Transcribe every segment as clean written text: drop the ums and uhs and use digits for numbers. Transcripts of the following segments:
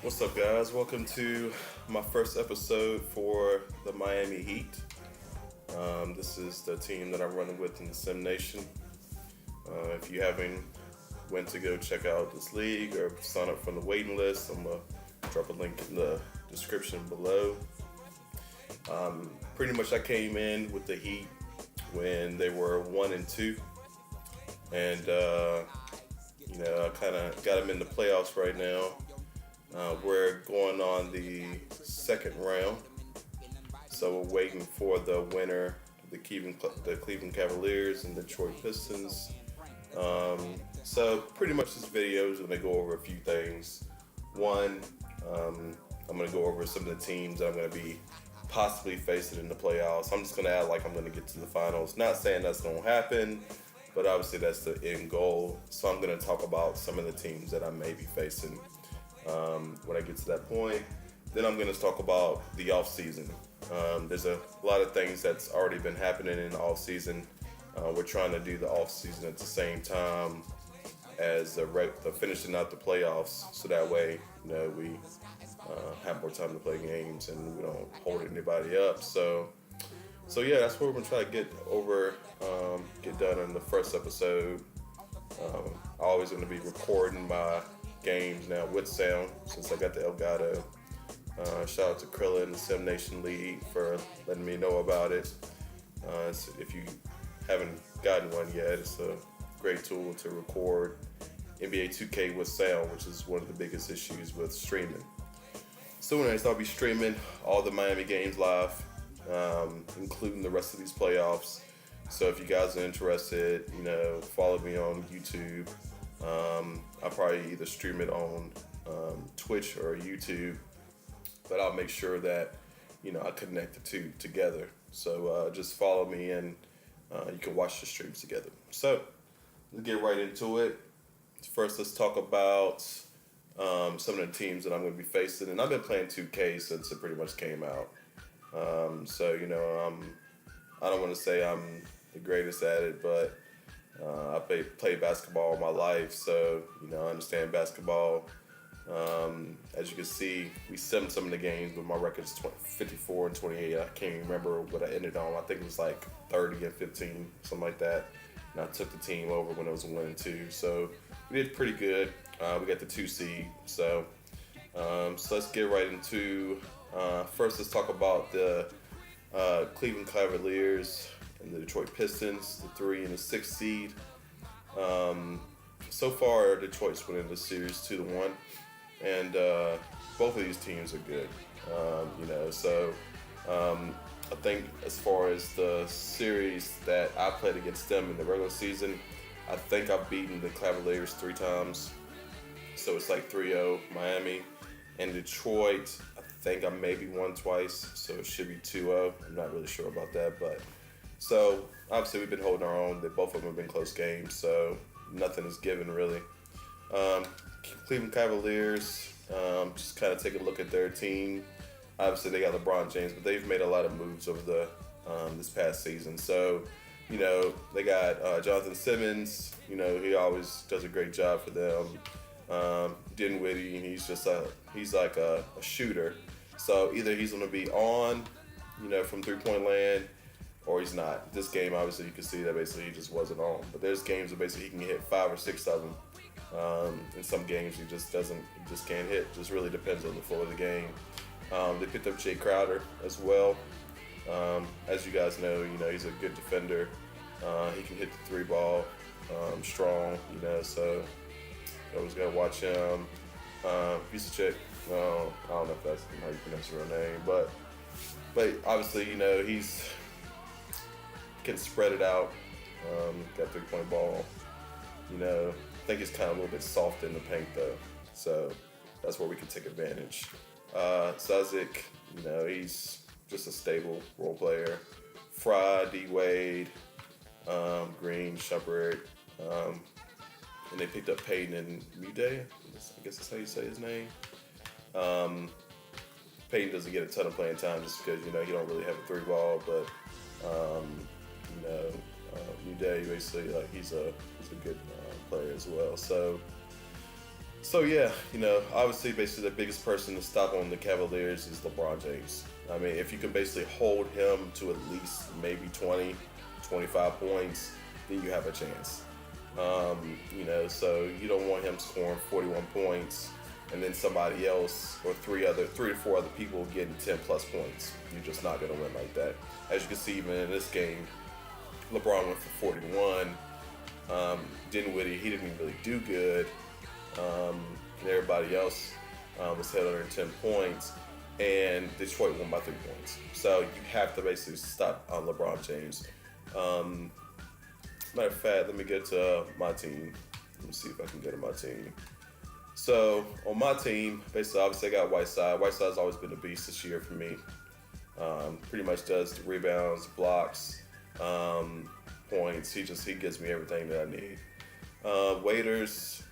What's up, guys? Welcome to my first episode for the Miami Heat. This is the team that I'm running with in the Sim Nation. If you haven't went to go check out this league or sign up for the waiting list, I'm gonna drop a link in the description below. Pretty much, I came in with the Heat when they were 1-2, and I kind of got them in the playoffs right now. We're going on the second round, so we're waiting for the winner, the Cleveland Cavaliers and Detroit Pistons. So pretty much this video is going to go over a few things. One, I'm going to go over some of the teams that I'm going to be possibly facing in the playoffs. I'm just going to act like I'm going to get to the finals. Not saying that's going to happen, but obviously that's the end goal. So I'm going to talk about some of the teams that I may be facing when I get to that point. Then I'm going to talk about the off season. There's a lot of things that's already been happening in the off season. We're trying to do the off season at the same time as the finishing out the playoffs, so that way we have more time to play games and we don't hold anybody up. So yeah, that's what we're gonna try to get done in the first episode. Always gonna be recording my games now with sound since I got the Elgato. Shout out to Krilla and the Sim Nation League for letting me know about it. If you haven't gotten one yet, it's a great tool to record NBA 2K with sound, which is one of the biggest issues with streaming. So anyways, I'll be streaming all the Miami games live, including the rest of these playoffs. So if you guys are interested, follow me on YouTube. I'll probably either stream it on Twitch or YouTube, but I'll make sure that I connect the two together. So just follow me and you can watch the streams together. So let's get right into it. First, let's talk about some of the teams that I'm going to be facing. And I've been playing 2K since it pretty much came out. I don't want to say I'm the greatest at it, but I played basketball all my life, so I understand basketball. As you can see, we simmed some of the games, but my record's 54 and 28. I can't even remember what I ended on. I think it was like 30 and 15, something like that. And I took the team over when it was 1-2, so we did pretty good. We got the 2 seed, so let's get right into. First, let's talk about the Cleveland Cavaliers and the Detroit Pistons, the 3 and the 6 seed. So far, Detroit's winning the series 2-1, and both of these teams are good. I think as far as the series that I played against them in the regular season, I think I've beaten the Cavaliers 3 times. So it's like 3-0 Miami. And Detroit, I think I maybe won twice, so it should be 2-0. I'm not really sure about that, but so obviously we've been holding our own. Both of them have been close games, so nothing is given really. Cleveland Cavaliers, just kind of take a look at their team. Obviously they got LeBron James, but they've made a lot of moves over the this past season. So they got Jonathan Simmons. He always does a great job for them. Dinwiddie, he's like a shooter. So either he's going to be on, from 3-point land, or he's not. This game, obviously, you can see that basically he just wasn't on. But there's games that basically he can hit 5 or 6 of them. In some games he just can't hit. Just really depends on the flow of the game. They picked up Jay Crowder as well. As you guys know, he's a good defender. He can hit the 3 ball, strong, so you always gotta watch him. Piece of chick. I don't know if that's how you pronounce your real name, but obviously, he's can spread it out. Got 3-point ball. I think he's kind of a little bit soft in the paint though, so that's where we can take advantage. Suzik, he's just a stable role player. Fry, D Wade, Green, Shumpert, and they picked up Payton and Muday. I guess that's how you say his name. Payton doesn't get a ton of playing time just because he don't really have a 3 ball, but Muday basically he's a good player as well. So So yeah, obviously, basically the biggest person to stop on the Cavaliers is LeBron James. I mean, if you can basically hold him to at least maybe 20, 25 points, then you have a chance. So you don't want him scoring 41 points and then somebody else or three to four other people getting 10 plus points. You're just not going to win like that. As you can see, even in this game, LeBron went for 41. Dinwiddie, he didn't even really do good. And everybody else was held under 10 points. And Detroit won by 3 points. So you have to basically stop on LeBron James. Matter of fact, let me get to my team. Let me see if I can get to my team. So on my team, basically, obviously, I got Whiteside. Whiteside's always been a beast this year for me. Pretty much does the rebounds, blocks, points. He gives me everything that I need. Waiters,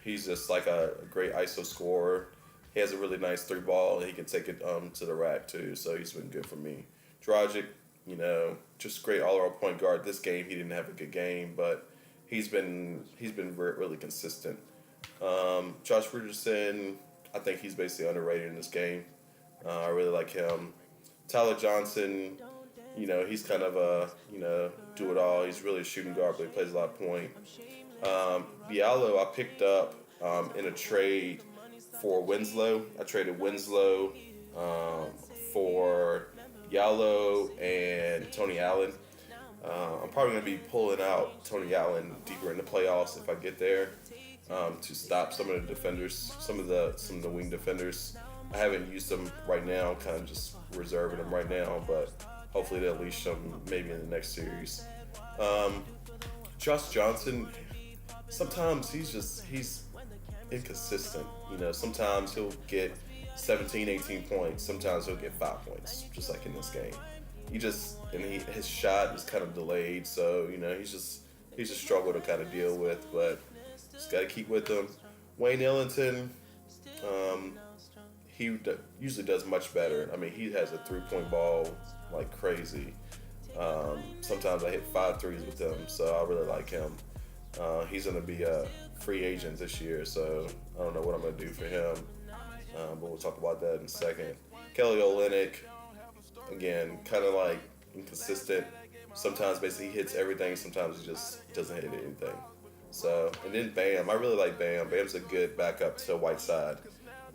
he's just like a great ISO scorer. He has a really nice 3 ball, and he can take it to the rack too. So he's been good for me. Dragic, just great all-around point guard. This game, he didn't have a good game, but he's been really consistent. Josh Richardson, I think he's basically underrated in this game. I really like him. Tyler Johnson, he's kind of a, do it all. He's really a shooting guard, but he plays a lot of point. Diallo, I picked up in a trade for Winslow. I traded Winslow for Diallo and Tony Allen. I'm probably going to be pulling out Tony Allen deeper in the playoffs if I get there to stop some of the defenders, some of the wing defenders. I haven't used them right now. I'm kind of just reserving them right now, but hopefully they'll leash them maybe in the next series. Josh Johnson, sometimes he's inconsistent. Sometimes he'll get 17, 18 points. Sometimes he'll get 5 points, just like in this game. His shot is kind of delayed, so he's just struggle to kind of deal with, but just got to keep with him. Wayne Ellington, he usually does much better. I mean, he has a 3-point ball like crazy. Sometimes I hit 5 threes with him, so I really like him. He's going to be a free agent this year, so I don't know what I'm going to do for him, but we'll talk about that in a second. Kelly Olynyk, again, kind of like inconsistent. Sometimes basically he hits everything, sometimes he just doesn't hit anything. So, and then Bam, I really like Bam. Bam's a good backup to Whiteside.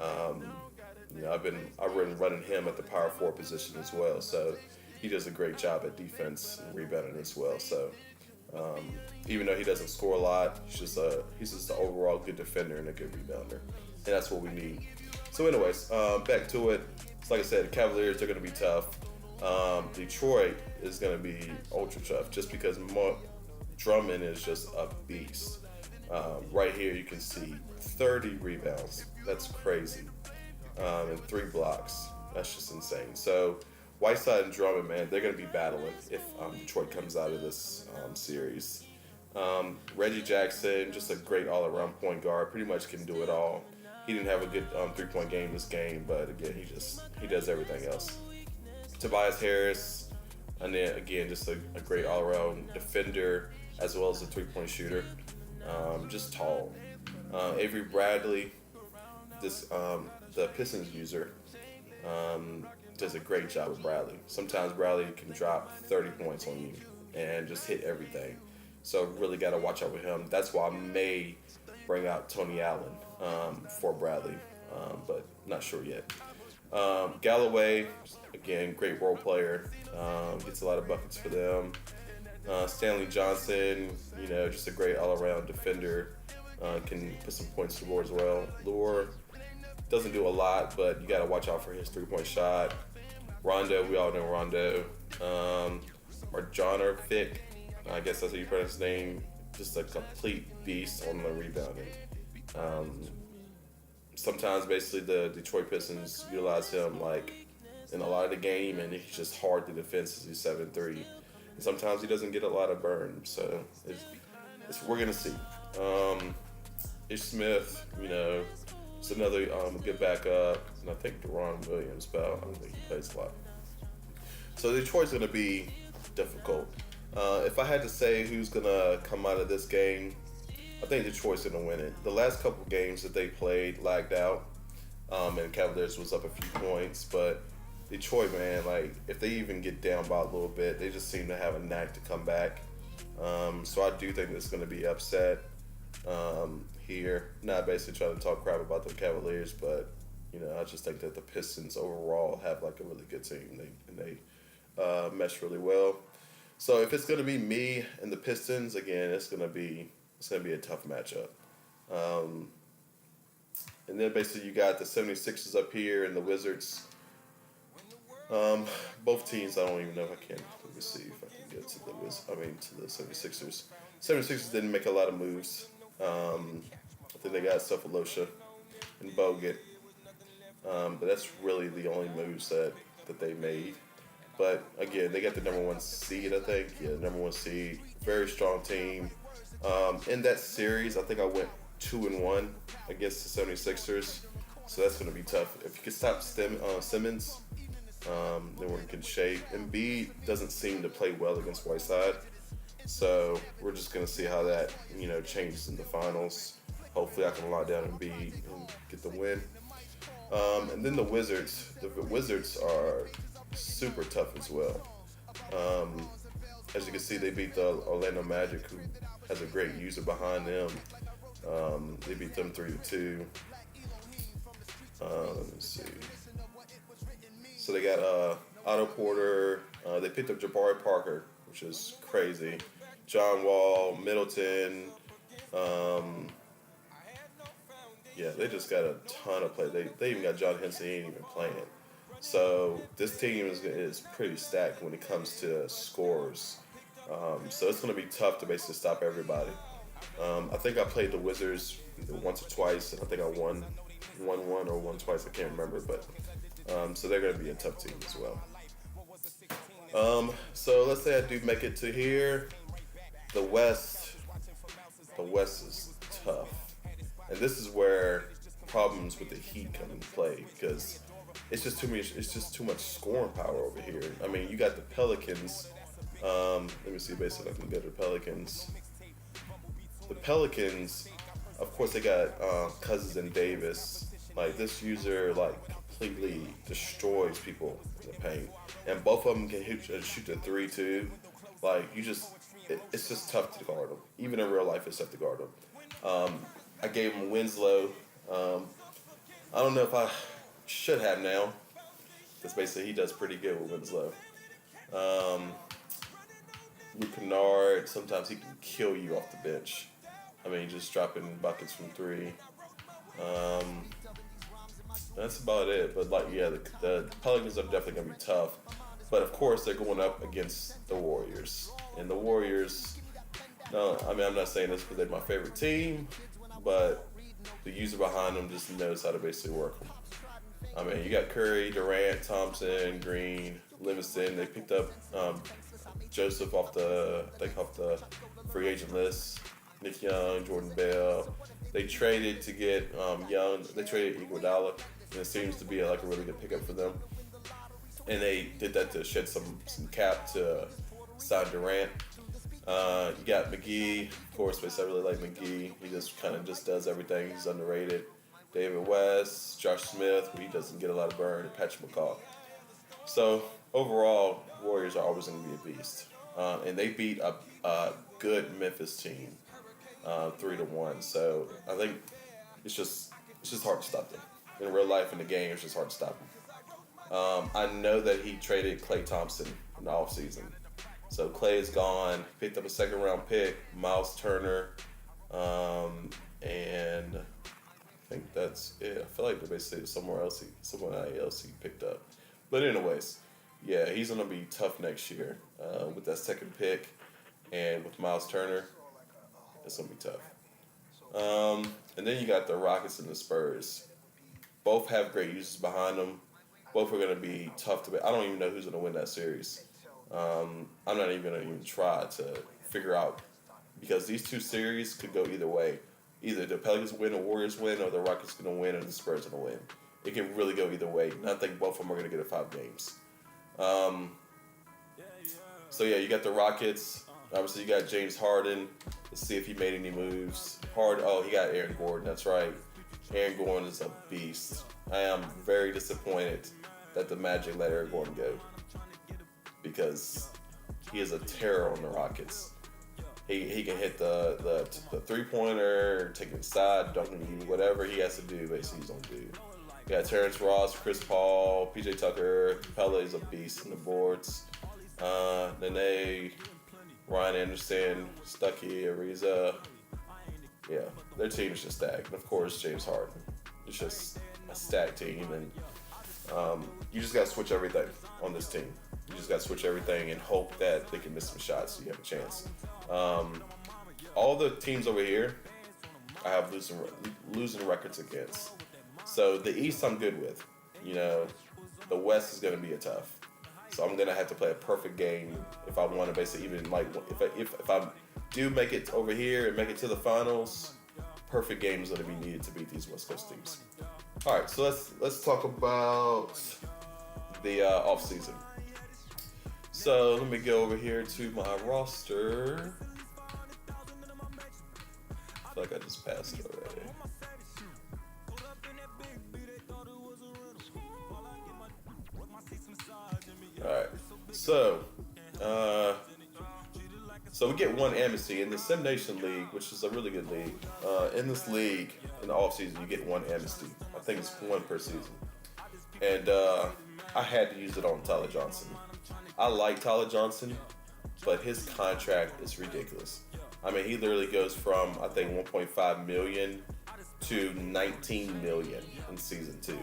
I've been running him at the power forward position as well, so he does a great job at defense and rebounding as well. So even though he doesn't score a lot, he's just an overall good defender and a good rebounder, and that's what we need. So anyways, back to it. So like I said, the Cavaliers, they're going to be tough. Detroit is going to be ultra tough just because Drummond is just a beast. Right here you can see 30 rebounds. That's crazy. And 3 blocks. That's just insane. So Whiteside and Drummond, man, they're going to be battling if Detroit comes out of this series. Reggie Jackson, just a great all-around point guard. Pretty much can do it all. He didn't have a good 3-point game this game, but again, he does everything else. Tobias Harris, and then again, just a great all-around defender as well as a 3-point shooter. Just tall. Avery Bradley, the Pistons user, does a great job with Bradley. Sometimes Bradley can drop 30 points on you and just hit everything. So really got to watch out with him. That's why I may bring out Tony Allen for Bradley, but not sure yet. Galloway, again, great role player. Gets a lot of buckets for them. Stanley Johnson, just a great all-around defender. Can put some points to the board as well. Lure doesn't do a lot, but you got to watch out for his 3-point shot. Rondo, we all know Rondo. Marjanovic, Vic, I guess that's how you pronounce his name. Just a complete beast on the rebounding. Sometimes, basically, the Detroit Pistons utilize him like in a lot of the game, and he's just hard to defend since he's 7'3". And sometimes he doesn't get a lot of burn, so we're gonna see. Ish Smith, it's another good backup, and I think Deron Williams, but I don't think he plays a lot. So Detroit's gonna be difficult. If I had to say who's gonna come out of this game, I think Detroit's going to win it. The last couple games that they played lagged out, and Cavaliers was up a few points, but Detroit, man, like if they even get down by a little bit, they just seem to have a knack to come back. So I do think it's going to be upset here. Not basically trying to talk crap about the Cavaliers, but I just think that the Pistons overall have like a really good team. They mesh really well. So if it's going to be me and the Pistons again, it's going to be a tough matchup. Um, and then basically you got the 76ers up here and the Wizards. Both teams, I don't even know if I can. Let me see if I can get to the 76ers. 76ers didn't make a lot of moves. I think they got Cephalosha and Bogut. But that's really the only moves that they made. But again, they got the number one seed, I think. Yeah, the number one seed. Very strong team. In that series, I think I went 2-1 against the 76ers. So that's going to be tough. If you could stop Simmons, then we're in good shape. Embiid doesn't seem to play well against Whiteside. So we're just going to see how that, changes in the finals. Hopefully I can lock down Embiid and get the win. And then the Wizards. The Wizards are super tough as well. As you can see, they beat the Orlando Magic, who has a great user behind them. They beat them 3-2. Let me see. So they got Otto Porter. They picked up Jabari Parker, which is crazy. John Wall, Middleton. Yeah, they just got a ton of play. They even got John Henson. He ain't even playing. So this team is pretty stacked when it comes to scores. So it's going to be tough to basically stop everybody. I think I played the Wizards either once or twice, and I think I won one or won twice. I can't remember, but so they're going to be a tough team as well. So let's say I do make it to here. The West is tough, and this is where problems with the Heat come into play because it's just too much. It's just too much scoring power over here. I mean, you got the Pelicans. Let me see, basically, if I can go to the Pelicans. The Pelicans, of course, they got Cousins and Davis. Like this user, like completely destroys people in the paint, and both of them can shoot the 3 too. Like it's just tough to guard them. Even in real life, it's tough to guard them. I gave him Winslow. I don't know if I should have now, because basically he does pretty good with Winslow. Luke Kennard, sometimes he can kill you off the bench. I mean, just dropping buckets from 3. That's about it. But the Pelicans are definitely gonna be tough. But of course, they're going up against the Warriors, and the Warriors. No, I mean I'm not saying this because they're my favorite team, but the user behind them just knows how to basically work them. I mean, you got Curry, Durant, Thompson, Green, Livingston. They picked up Joseph off the free agent list. Nick Young, Jordan Bell. They traded to get Young. They traded Iguodala, and it seems to be like a really good pickup for them. And they did that to shed some cap to sign Durant. You got McGee, of course, but I really like McGee. He just kind of just does everything. He's underrated. David West, Josh Smith, he doesn't get a lot of burn, and Patrick McCaw. So overall, Warriors are always going to be a beast, and they beat a good Memphis team 3-1. So I think it's just hard to stop them in real life. In the game, it's just hard to stop them. I know that he traded Klay Thompson in the offseason. So Klay is gone. Picked up a second round pick, Miles Turner, and I think that's it. I feel like they basically someone else he picked up. But anyways, yeah, he's gonna be tough next year with that second pick, and with Miles Turner, it's gonna be tough. And then you got the Rockets and the Spurs. Both have great users behind them. Both are going to be tough to beat. I don't even know who's going to win that series. I'm not even going to try to figure out, because these two series could go either way. Either the Pelicans win, the Warriors win, or the Rockets going to win, and the Spurs going to win. It can really go either way. And I think both of them are going to get 5 games. So yeah, you got the Rockets. Obviously, you got James Harden. Let's see if he made any moves. He got Aaron Gordon. That's right. Aaron Gordon is a beast. I am very disappointed that the Magic let Aaron Gordon go because he is a terror on the Rockets. He can hit the 3-pointer, take it inside, dunking you, whatever he has to do, basically he's gonna do. You got Terrence Ross, Chris Paul, PJ Tucker, Pele's a beast on the boards. Nene, Ryan Anderson, Stuckey, Ariza. Yeah, their team is just stacked. And of course, James Harden. It's just a stacked team, and you just got to switch everything on this team. You just got to switch everything and hope that they can miss some shots so you have a chance. All the teams over here, I have losing records against. So the East I'm good with. You know, the West is going to be a tough. So I'm going to have to play a perfect game if I want to basically even like if I do make it over here and make it to the finals, perfect game is going to be needed to beat these West Coast teams. All right, so let's talk about the off season. So let me go over here to my roster. I feel like I just passed it already. All right, so we get one amnesty in the Sim Nation League, which is a really good league. In this league, in the off season, you get one amnesty. I think it's one per season, and I had to use it on Tyler Johnson. I like Tyler Johnson, but his contract is ridiculous. I mean, he literally goes from I think 1.5 million to 19 million in season 2.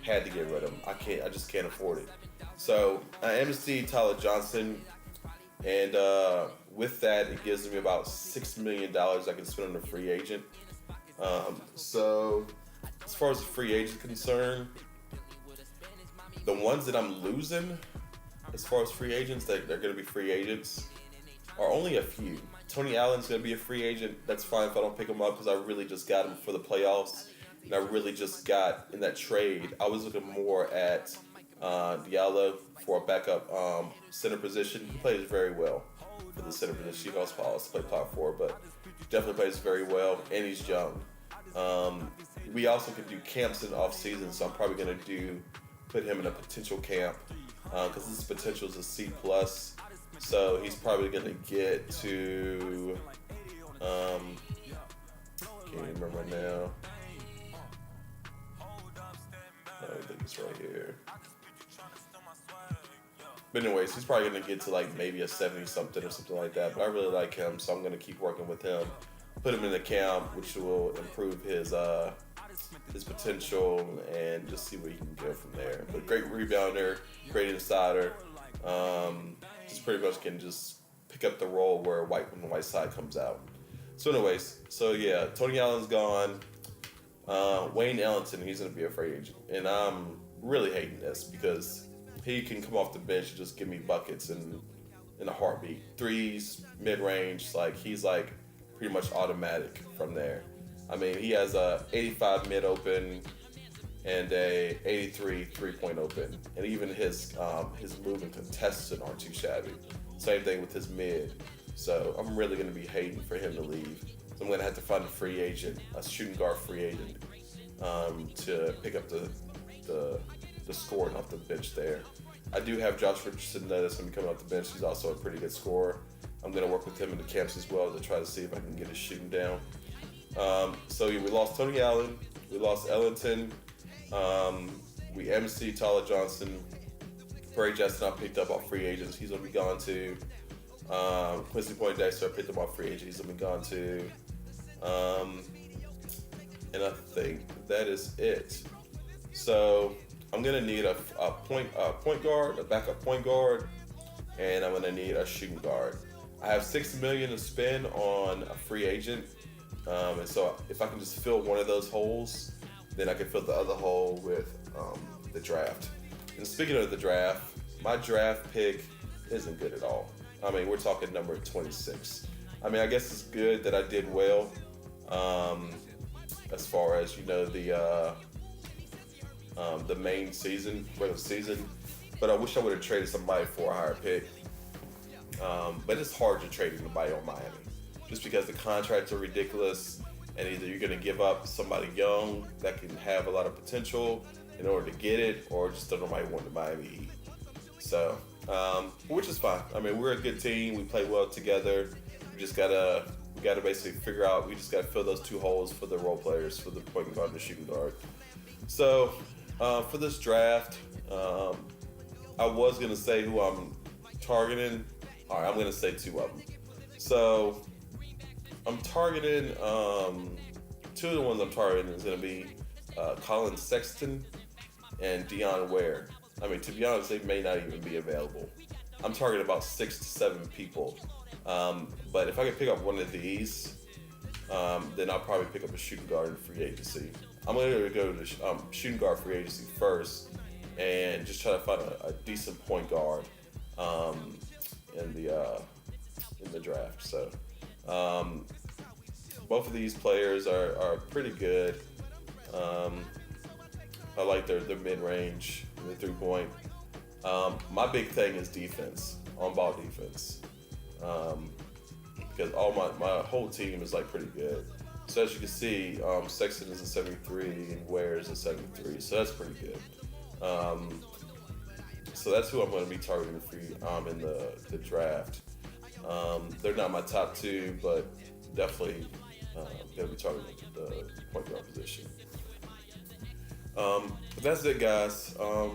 Had to get rid of him. I just can't afford it. So I amnesty Tyler Johnson, and with that, it gives me about $6 million I can spend on a free agent. So as far as the free agent concerned, the ones that I'm losing, as far as free agents, they're going to be free agents, are only a few. Tony Allen's going to be a free agent. That's fine if I don't pick him up because I really just got him for the playoffs. And I really just got, in that trade, I was looking more at Diallo for a backup center position. He plays very well for the center position. He also play power forward, but definitely plays very well, and he's young. We also could do camps in the off season, so I'm probably going to put him in a potential camp because his potential is a C+. So he's probably going to get to, can't remember now. I think it's right here. But anyways, he's probably going to get to like maybe a 70-something or something like that. But I really like him, so I'm going to keep working with him. Put him in the camp, which will improve his potential and just see where he can go from there. But great rebounder, great insider. Just pretty much can just pick up the role when the white side comes out. So anyways, yeah, Tony Allen's gone. Wayne Ellington, he's going to be a free agent. And I'm really hating this because he can come off the bench and just give me buckets in a heartbeat. Threes, mid-range, he's pretty much automatic from there. I mean, he has a 85 mid open and a 83 3-point open. And even his move and contested aren't too shabby. Same thing with his mid. So I'm really going to be hating for him to leave. So I'm going to have to find a free agent, a shooting guard free agent, to pick up the scoring off the bench there. I do have Josh Richardson that's going to be coming off the bench. He's also a pretty good scorer. I'm going to work with him in the camps as well to try to see if I can get his shooting down. We lost Tony Allen. We lost Ellington. We MC Tyler Johnson. Bray Justin I picked up off free agents. He's going to be gone too. Quincy Poindexter I picked up off free agent. He's going to be gone too. And I think that is it. So I'm going to need a point guard, a backup point guard, and I'm going to need a shooting guard. I have $6 million to spend on a free agent. And so if I can just fill one of those holes, then I can fill the other hole with the draft. And speaking of the draft, my draft pick isn't good at all. I mean, we're talking number 26. I mean, I guess it's good that I did well as far as, the main season, regular season. But I wish I would have traded somebody for a higher pick. But it's hard to trade anybody on Miami, just because the contracts are ridiculous, and either you're going to give up somebody young that can have a lot of potential in order to get it, or just don't nobody want the Miami Heat. So, which is fine. I mean, we're a good team. We play well together. We gotta basically figure out. We just gotta fill those two holes for the role players, for the point guard and the shooting guard. So, for this draft, I was gonna say who I'm targeting. All right, I'm gonna say two of them. So, I'm targeting two of the ones I'm targeting is gonna be Colin Sexton and Dion Ware. I mean, to be honest, they may not even be available. I'm targeting about 6 to 7 people. But if I can pick up one of these, then I'll probably pick up a shooting guard in free agency. I'm going to go to shooting guard free agency first and just try to find a decent point guard in the draft. So both of these players are pretty good. I like their mid-range, the three-point. My big thing is defense, on-ball defense. Because my whole team is like pretty good. So as you can see, Sexton is a 73 and Ware is a 73. So that's pretty good. So that's who I'm going to be targeting for in the draft. They're not my top two, but definitely going to be targeting the point guard position. But that's it, guys. I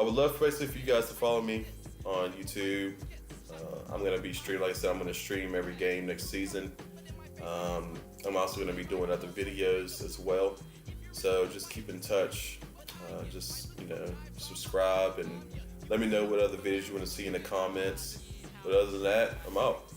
would love basically for you guys to follow me on YouTube. I'm going to be streaming, like I said, I'm going to stream every game next season. I'm also going to be doing other videos as well. So just keep in touch. Just, subscribe and let me know what other videos you want to see in the comments. But other than that, I'm out.